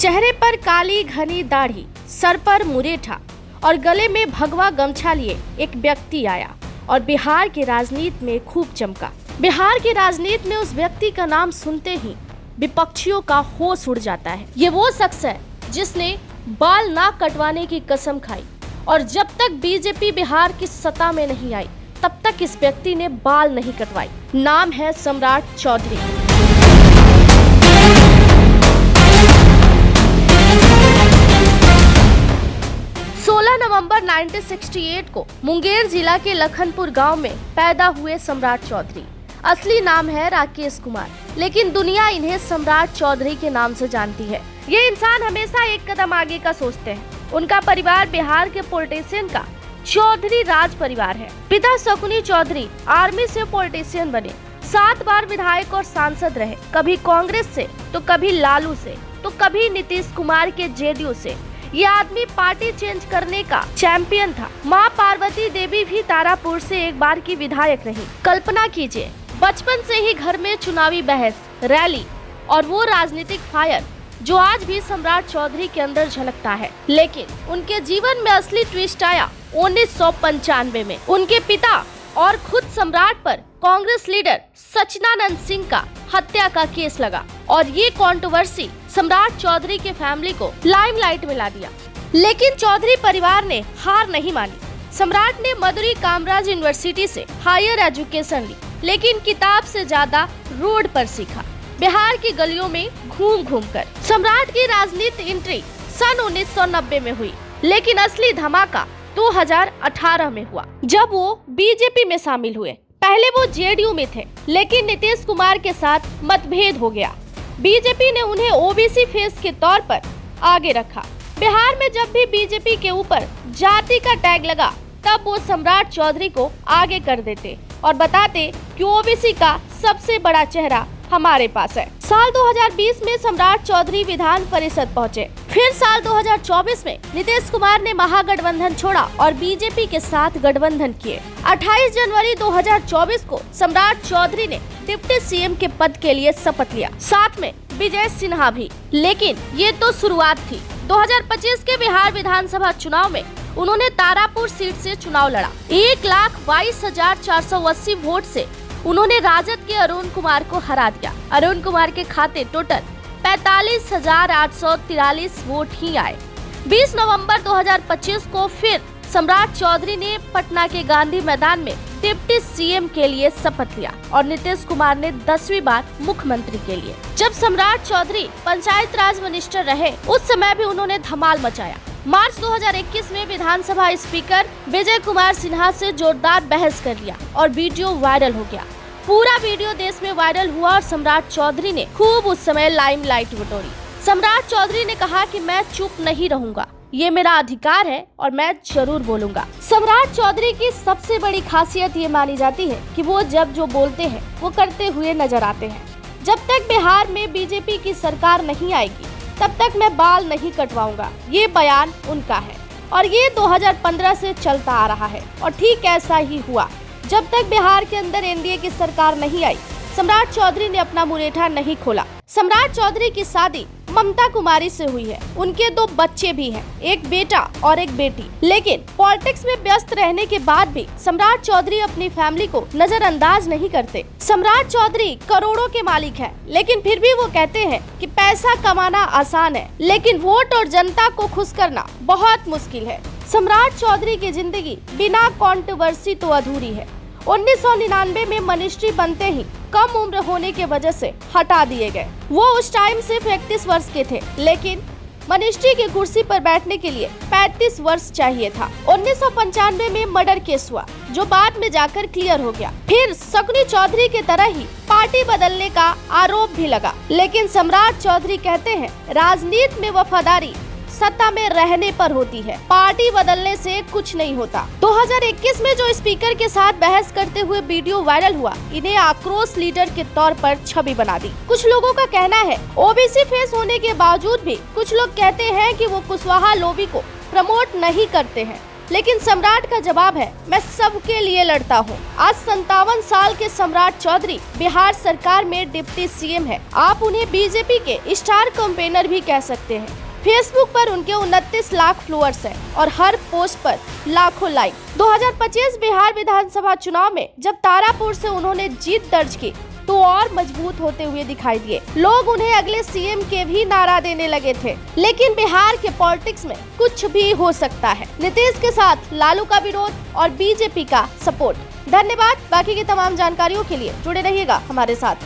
चेहरे पर काली घनी दाढ़ी, सर पर मुरेठा और गले में भगवा गमछा लिए एक व्यक्ति आया और बिहार की राजनीति में खूब चमका। बिहार की राजनीति में उस व्यक्ति का नाम सुनते ही विपक्षियों का होश उड़ जाता है। ये वो शख्स है जिसने बाल ना कटवाने की कसम खाई और जब तक बीजेपी बिहार की सत्ता में नहीं आई तब तक इस व्यक्ति ने बाल नहीं कटवाई। नाम है सम्राट चौधरी। 16 नवंबर 1968 को मुंगेर जिला के लखनपुर गांव में पैदा हुए सम्राट चौधरी। असली नाम है राकेश कुमार, लेकिन दुनिया इन्हें सम्राट चौधरी के नाम से जानती है। ये इंसान हमेशा एक कदम आगे का सोचते हैं। उनका परिवार बिहार के पॉलिटिशियन का चौधरी राज परिवार है। पिता शकुनी चौधरी आर्मी से पॉलिटिशियन बने, 7 बार विधायक और सांसद रहे, कभी कांग्रेस से तो कभी लालू से तो कभी नीतीश कुमार के जेडीयू से। ये आदमी पार्टी चेंज करने का चैंपियन था। माँ पार्वती देवी भी तारापुर से एक बार की विधायक रही। कल्पना कीजिए, बचपन से ही घर में चुनावी बहस, रैली और वो राजनीतिक फायर जो आज भी सम्राट चौधरी के अंदर झलकता है। लेकिन उनके जीवन में असली ट्विस्ट आया 1995 में। उनके पिता और खुद सम्राट पर कांग्रेस लीडर सचिदानंद सिंह का हत्या का केस लगा और ये कंट्रोवर्सी सम्राट चौधरी के फैमिली को लाइमलाइट में ला दिया। लेकिन चौधरी परिवार ने हार नहीं मानी। सम्राट ने मदुरै कामराज यूनिवर्सिटी से हायर एजुकेशन ली, लेकिन किताब से ज्यादा रोड पर सीखा, बिहार की गलियों में घूम घूम कर। सम्राट की राजनीति एंट्री सन 1990 में हुई, लेकिन असली धमाका 2018 में हुआ जब वो बीजेपी में शामिल हुए। पहले वो जेडीयू में थे, लेकिन नीतीश कुमार के साथ मतभेद हो गया। बीजेपी ने उन्हें ओबीसी फेस के तौर पर आगे रखा। बिहार में जब भी बीजेपी के ऊपर जाति का टैग लगा तब वो सम्राट चौधरी को आगे कर देते और बताते कि ओबीसी का सबसे बड़ा चेहरा हमारे पास है। साल 2020 में सम्राट चौधरी विधान परिषद पहुंचे। फिर साल 2024 में नीतीश कुमार ने महागठबंधन छोड़ा और बीजेपी के साथ गठबंधन किए। 28 जनवरी 2024 को सम्राट चौधरी ने डिप्टी सीएम के पद के लिए शपथ लिया, साथ में विजय सिन्हा भी। लेकिन ये तो शुरुआत थी। 2025 के बिहार विधानसभा चुनाव में उन्होंने तारापुर सीट से चुनाव लड़ा। 1,22,480 वोट से उन्होंने राजद के अरुण कुमार को हरा दिया। अरुण कुमार के खाते टोटल 45,843 वोट ही आए। 20 नवंबर 2025 को फिर सम्राट चौधरी ने पटना के गांधी मैदान में डिप्टी सीएम के लिए शपथ लिया और नीतीश कुमार ने 10वीं बार मुख्यमंत्री के लिए। जब सम्राट चौधरी पंचायत राज मिनिस्टर रहे, उस समय भी उन्होंने धमाल मचाया। मार्च 2021 में विधानसभा स्पीकर विजय कुमार सिन्हा से जोरदार बहस कर लिया और वीडियो वायरल हो गया। पूरा वीडियो देश में वायरल हुआ और सम्राट चौधरी ने खूब उस समय लाइमलाइट बटोरी। सम्राट चौधरी ने कहा कि मैं चुप नहीं रहूंगा, ये मेरा अधिकार है और मैं जरूर बोलूंगा। सम्राट चौधरी की सबसे बड़ी खासियत ये मानी जाती है कि वो जब जो बोलते हैं वो करते हुए नजर आते हैं। जब तक बिहार में बीजेपी की सरकार नहीं आएगी तब तक मैं बाल नहीं कटवाऊंगा, ये बयान उनका है और ये 2015 से चलता आ रहा है। और ठीक ऐसा ही हुआ। जब तक बिहार के अंदर एनडीए की सरकार नहीं आई, सम्राट चौधरी ने अपना मुरेठा नहीं खोला। सम्राट चौधरी की शादी ममता कुमारी से हुई है। उनके 2 बच्चे भी हैं, एक बेटा और एक बेटी। लेकिन पॉलिटिक्स में व्यस्त रहने के बाद भी सम्राट चौधरी अपनी फैमिली को नजरअंदाज नहीं करते। सम्राट चौधरी करोड़ों के मालिक हैं, लेकिन फिर भी वो कहते हैं कि पैसा कमाना आसान है, लेकिन वोट और जनता को खुश करना बहुत मुश्किल है। सम्राट चौधरी की जिंदगी बिना कंट्रोवर्सी तो अधूरी है। 1999 में मिनिस्ट्री बनते ही कम उम्र होने की वजह से हटा दिए गए। वो उस टाइम सिर्फ 31 वर्ष के थे, लेकिन मिनिस्ट्री की कुर्सी पर बैठने के लिए 35 वर्ष चाहिए था। 1995 में मर्डर केस हुआ, जो बाद में जाकर क्लियर हो गया। फिर शकुनी चौधरी की तरह ही पार्टी बदलने का आरोप भी लगा। लेकिन सम्राट चौधरी कहते हैं, राजनीति में वफादारी सत्ता में रहने पर होती है, पार्टी बदलने से कुछ नहीं होता। 2021 में जो स्पीकर के साथ बहस करते हुए वीडियो वायरल हुआ, इन्हें आक्रोश लीडर के तौर पर छवि बना दी। कुछ लोगों का कहना है ओबीसी फेस होने के बावजूद भी कुछ लोग कहते हैं कि वो कुशवाहा लॉबी को प्रमोट नहीं करते हैं। लेकिन सम्राट का जवाब है, मैं सबके लिए लड़ता हूँ। आज 57 साल के सम्राट चौधरी बिहार सरकार में डिप्टी सीएम है। आप उन्हें बीजेपी के स्टार कैंपेनर भी कह सकते हैं। फेसबुक पर उनके 29 लाख फॉलोअर्स हैं और हर पोस्ट पर लाखों लाइक। 2025 बिहार विधानसभा चुनाव में जब तारापुर से उन्होंने जीत दर्ज की तो और मजबूत होते हुए दिखाई दिए। लोग उन्हें अगले सीएम के भी नारा देने लगे थे। लेकिन बिहार के पॉलिटिक्स में कुछ भी हो सकता है। नीतीश के साथ लालू का विरोध और बीजेपी का सपोर्ट। धन्यवाद। बाकी की तमाम जानकारियों के लिए जुड़े रहिएगा हमारे साथ।